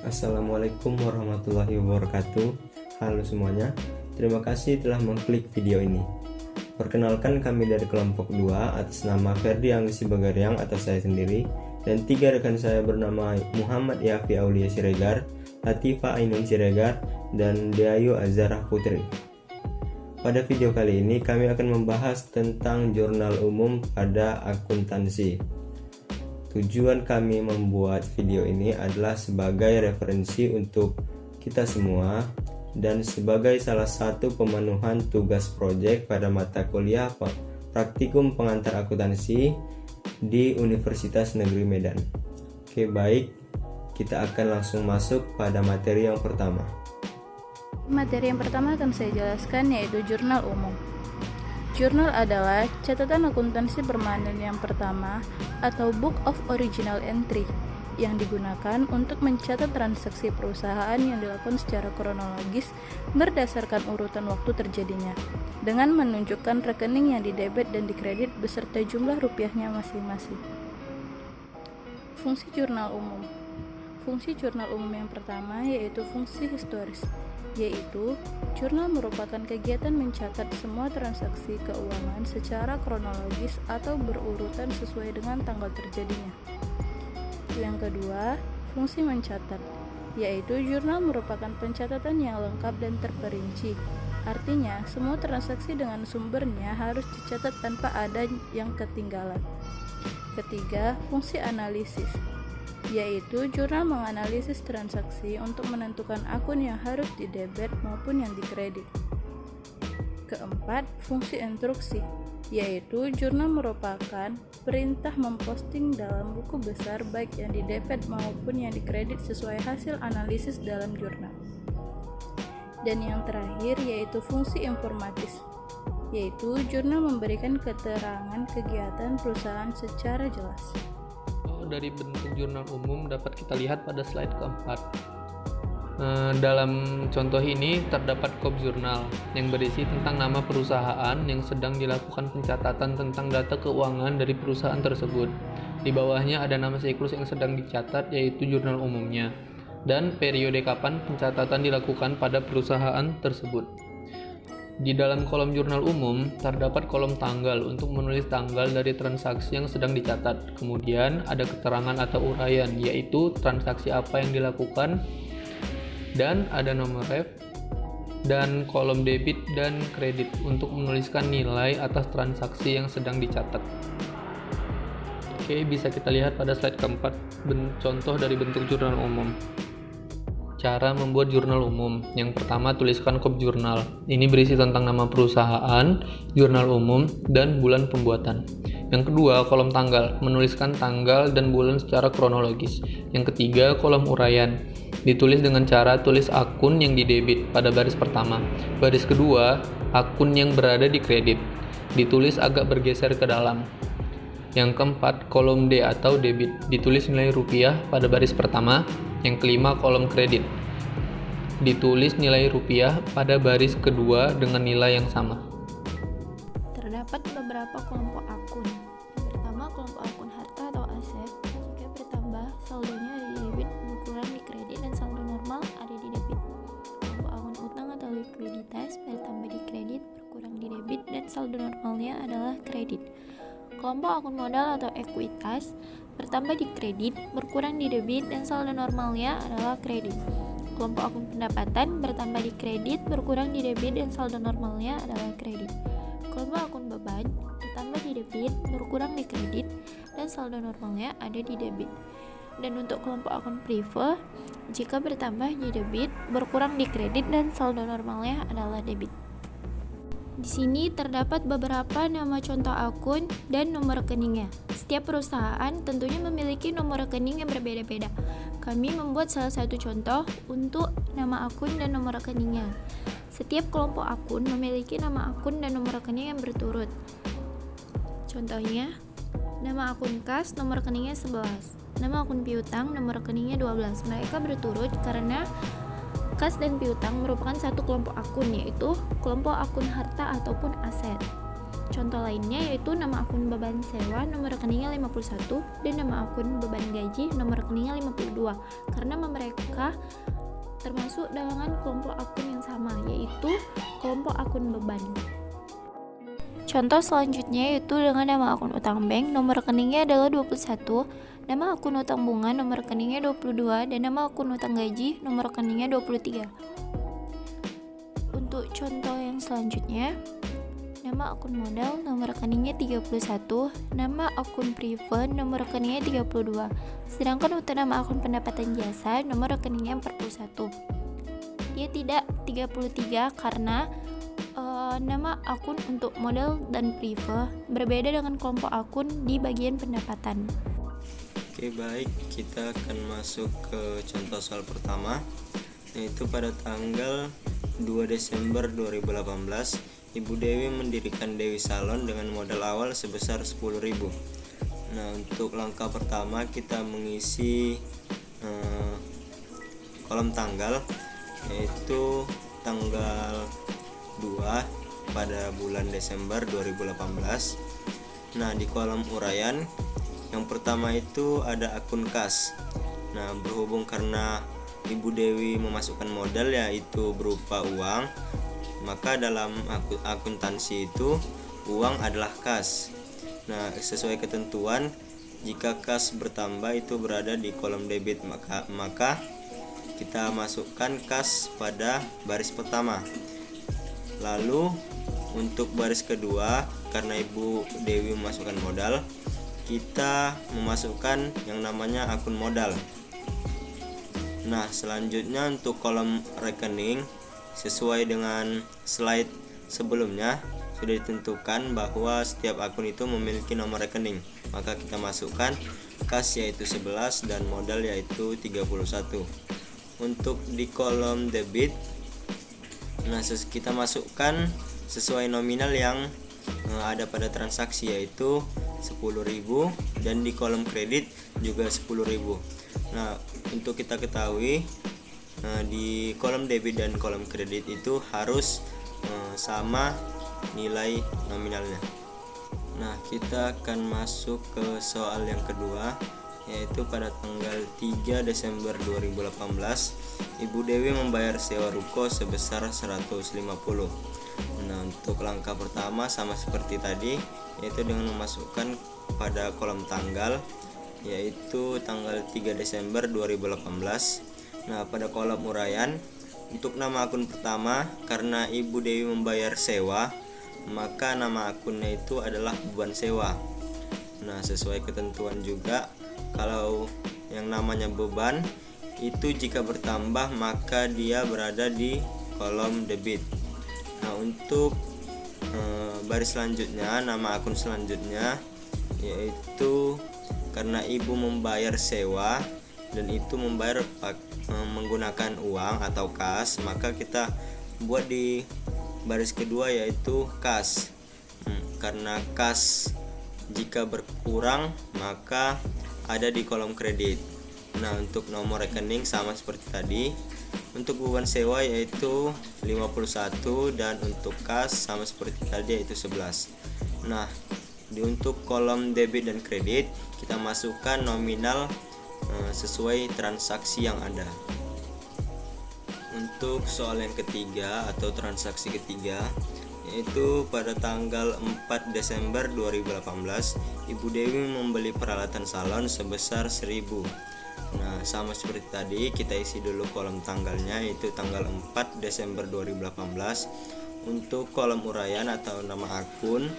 Assalamualaikum warahmatullahi wabarakatuh. Halo semuanya, terima kasih telah mengklik video ini. Perkenalkan, kami dari kelompok 2 atas nama Ferdi Anggi Bagariang atau saya sendiri, dan 3 rekan saya bernama Muhammad Yafi Aulia Siregar, Latifah Ainun Siregar, dan Deayu Azharah Putri. Pada video kali ini kami akan membahas tentang jurnal umum pada akuntansi. Tujuan kami membuat video ini adalah sebagai referensi untuk kita semua dan sebagai salah satu pemenuhan tugas proyek pada mata kuliah praktikum pengantar akuntansi di Universitas Negeri Medan. Oke, baik, kita akan langsung masuk pada materi yang pertama. Materi yang pertama akan saya jelaskan yaitu jurnal umum. Jurnal adalah catatan akuntansi permanen yang pertama atau Book of Original Entry yang digunakan untuk mencatat transaksi perusahaan yang dilakukan secara kronologis berdasarkan urutan waktu terjadinya, dengan menunjukkan rekening yang didebet dan dikredit beserta jumlah rupiahnya masing-masing. Fungsi jurnal umum. Fungsi jurnal umum yang pertama yaitu fungsi historis, yaitu jurnal merupakan kegiatan mencatat semua transaksi keuangan secara kronologis atau berurutan sesuai dengan tanggal terjadinya. Yang kedua, fungsi mencatat, yaitu jurnal merupakan pencatatan yang lengkap dan terperinci. Artinya, semua transaksi dengan sumbernya harus dicatat tanpa ada yang ketinggalan. Ketiga, fungsi analisis, yaitu jurnal menganalisis transaksi untuk menentukan akun yang harus didebet maupun yang dikredit. Keempat, fungsi instruksi, yaitu jurnal merupakan perintah memposting dalam buku besar baik yang didebet maupun yang dikredit sesuai hasil analisis dalam jurnal. Dan yang terakhir yaitu fungsi informatis, yaitu jurnal memberikan keterangan kegiatan perusahaan secara jelas. Dari bentuk jurnal umum dapat kita lihat pada slide keempat. Dalam contoh ini terdapat kop jurnal yang berisi tentang nama perusahaan yang sedang dilakukan pencatatan tentang data keuangan dari perusahaan tersebut. Di bawahnya ada nama siklus yang sedang dicatat yaitu jurnal umumnya dan periode kapan pencatatan dilakukan pada perusahaan tersebut. Di dalam kolom jurnal umum terdapat kolom tanggal untuk menulis tanggal dari transaksi yang sedang dicatat. Kemudian ada keterangan atau uraian, yaitu transaksi apa yang dilakukan, dan ada nomor ref dan kolom debit dan kredit untuk menuliskan nilai atas transaksi yang sedang dicatat. Oke, bisa kita lihat pada slide keempat contoh dari bentuk jurnal umum. Cara membuat jurnal umum. Yang pertama, tuliskan kop jurnal. Ini berisi tentang nama perusahaan, jurnal umum, dan bulan pembuatan. Yang kedua, kolom tanggal. Menuliskan tanggal dan bulan secara kronologis. Yang ketiga, kolom uraian. Ditulis dengan cara tulis akun yang didebit pada baris pertama. Baris kedua, akun yang berada di kredit. Ditulis agak bergeser ke dalam. Yang keempat, kolom D atau debit. Ditulis nilai rupiah pada baris pertama. Yang kelima, kolom kredit. Ditulis nilai rupiah pada baris kedua dengan nilai yang sama. Terdapat beberapa kelompok akun. Yang pertama, kelompok akun harta atau aset. Jika bertambah, saldonya ada di debit, berkurang di kredit, dan saldo normal ada di debit. Kelompok akun utang atau likuiditas, bertambah di kredit, berkurang di debit, dan saldo normalnya adalah kredit. Kelompok akun modal atau ekuitas, bertambah di kredit, berkurang di debit, dan saldo normalnya adalah kredit. Kelompok akun pendapatan, bertambah di kredit, berkurang di debit, dan saldo normalnya adalah kredit. Kelompok akun beban, bertambah di debit, berkurang di kredit, dan saldo normalnya ada di debit. Dan untuk kelompok akun prive, jika bertambah di debit, berkurang di kredit, dan saldo normalnya adalah debit. Di sini terdapat beberapa nama contoh akun dan nomor rekeningnya. Setiap perusahaan tentunya memiliki nomor rekening yang berbeda-beda. Kami membuat salah satu contoh untuk nama akun dan nomor rekeningnya. Setiap kelompok akun memiliki nama akun dan nomor rekening yang berturut. Contohnya, nama akun kas nomor rekeningnya 11, nama akun piutang nomor rekeningnya 12. Mereka berturut karena kas dan piutang merupakan satu kelompok akun, yaitu kelompok akun harta ataupun aset. Contoh lainnya yaitu nama akun beban sewa nomor rekeningnya 51 dan nama akun beban gaji nomor rekeningnya 52, karena mereka termasuk dalam kelompok akun yang sama, yaitu kelompok akun beban. Contoh selanjutnya yaitu dengan nama akun utang bank nomor rekeningnya adalah 21, nama akun utang bunga nomor rekeningnya 22, dan nama akun utang gaji nomor rekeningnya 23. Untuk contoh yang selanjutnya, nama akun modal nomor rekeningnya 31, nama akun private nomor rekeningnya 32. Sedangkan untuk nama akun pendapatan jasa nomor rekeningnya 41. Dia tidak 33 karena nama akun untuk modal dan private berbeda dengan kelompok akun di bagian pendapatan. Oke, baik, kita akan masuk ke contoh soal pertama, yaitu pada tanggal 2 Desember 2018 Ibu Dewi mendirikan Dewi Salon dengan modal awal sebesar 10.000. Nah, untuk langkah pertama kita mengisi kolom tanggal, yaitu tanggal 2 pada bulan Desember 2018. Nah, di kolom uraian yang pertama itu ada akun kas. Nah, berhubung karena Ibu Dewi memasukkan modal yaitu berupa uang, maka dalam akuntansi itu uang adalah kas. Nah, sesuai ketentuan, jika kas bertambah itu berada di kolom debit, maka kita masukkan kas pada baris pertama. Lalu untuk baris kedua, karena Ibu Dewi memasukkan modal, kita memasukkan yang namanya akun modal. Nah, selanjutnya untuk kolom rekening, sesuai dengan slide sebelumnya sudah ditentukan bahwa setiap akun itu memiliki nomor rekening, maka kita masukkan kas yaitu 11 dan modal yaitu 31. Untuk di kolom debit, nah kita masukkan sesuai nominal yang ada pada transaksi yaitu 10.000, dan di kolom kredit juga 10.000. Nah, untuk kita ketahui di kolom debit dan kolom kredit itu harus sama nilai nominalnya. Nah, kita akan masuk ke soal yang kedua, yaitu pada tanggal 3 Desember 2018 Ibu Dewi membayar sewa ruko sebesar 150. Nah, untuk langkah pertama sama seperti tadi, yaitu dengan memasukkan pada kolom tanggal, yaitu tanggal 3 Desember 2018. Nah, pada kolom uraian untuk nama akun pertama, karena Ibu Dewi membayar sewa, maka nama akunnya itu adalah beban sewa. Nah, sesuai ketentuan juga, kalau yang namanya beban itu jika bertambah maka dia berada di kolom debit. Nah, untuk baris selanjutnya, nama akun selanjutnya, yaitu karena ibu membayar sewa dan itu membayar menggunakan uang atau kas, maka kita buat di baris kedua yaitu kas. Karena kas jika berkurang maka ada di kolom kredit. Nah, untuk nomor rekening sama seperti tadi. Untuk beban sewa yaitu 51 dan untuk kas sama seperti tadi yaitu 11. Nah, untuk kolom debit dan kredit kita masukkan nominal sesuai transaksi yang ada. Untuk soal yang ketiga atau transaksi ketiga, yaitu pada tanggal 4 Desember 2018 Ibu Dewi membeli peralatan salon sebesar 1.000. Nah, sama seperti tadi, kita isi dulu kolom tanggalnya, yaitu tanggal 4 Desember 2018. Untuk kolom uraian atau nama akun,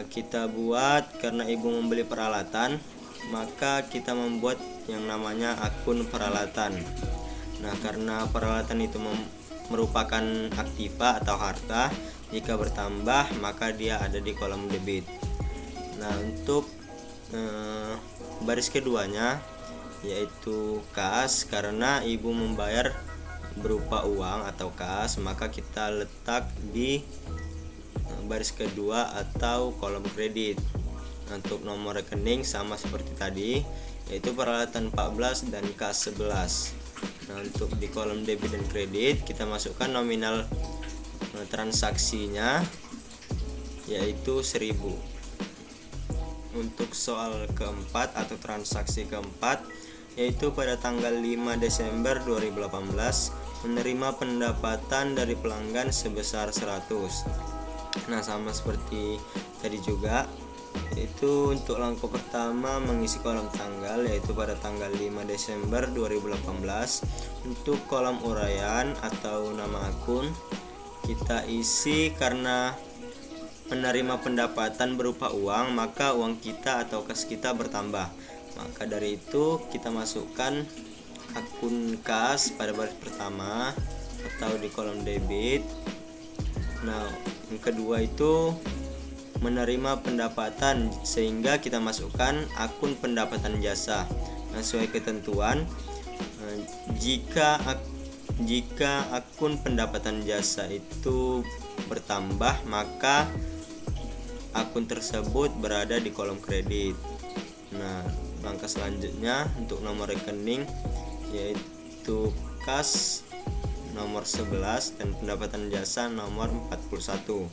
kita buat karena ibu membeli peralatan, maka kita membuat yang namanya akun peralatan. Nah, karena peralatan itu merupakan aktiva atau harta, jika bertambah maka dia ada di kolom debit. Nah, untuk baris keduanya yaitu kas, karena ibu membayar berupa uang atau kas, maka kita letak di baris kedua atau kolom kredit. Untuk nomor rekening sama seperti tadi, yaitu peralatan 14 dan kas 11. Nah, untuk di kolom debit dan kredit kita masukkan nominal transaksinya, yaitu 1000. Untuk soal keempat atau transaksi keempat, yaitu pada tanggal 5 Desember 2018 menerima pendapatan dari pelanggan sebesar 100. Nah, sama seperti tadi juga, yaitu untuk langkah pertama mengisi kolom tanggal, yaitu pada tanggal 5 Desember 2018. Untuk kolom uraian atau nama akun kita isi karena menerima pendapatan berupa uang, maka uang kita atau kas kita bertambah. Maka dari itu kita masukkan akun kas pada baris pertama atau di kolom debit. Nah, yang kedua itu menerima pendapatan, sehingga kita masukkan akun pendapatan jasa. Nah, sesuai ketentuan, jika akun pendapatan jasa itu bertambah, maka akun tersebut berada di kolom kredit. Nah, langkah selanjutnya untuk nomor rekening, yaitu kas nomor 11 dan pendapatan jasa nomor 41.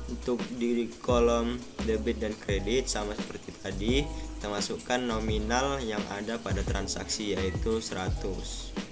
Untuk di kolom debit dan kredit sama seperti tadi, kita masukkan nominal yang ada pada transaksi, yaitu 100.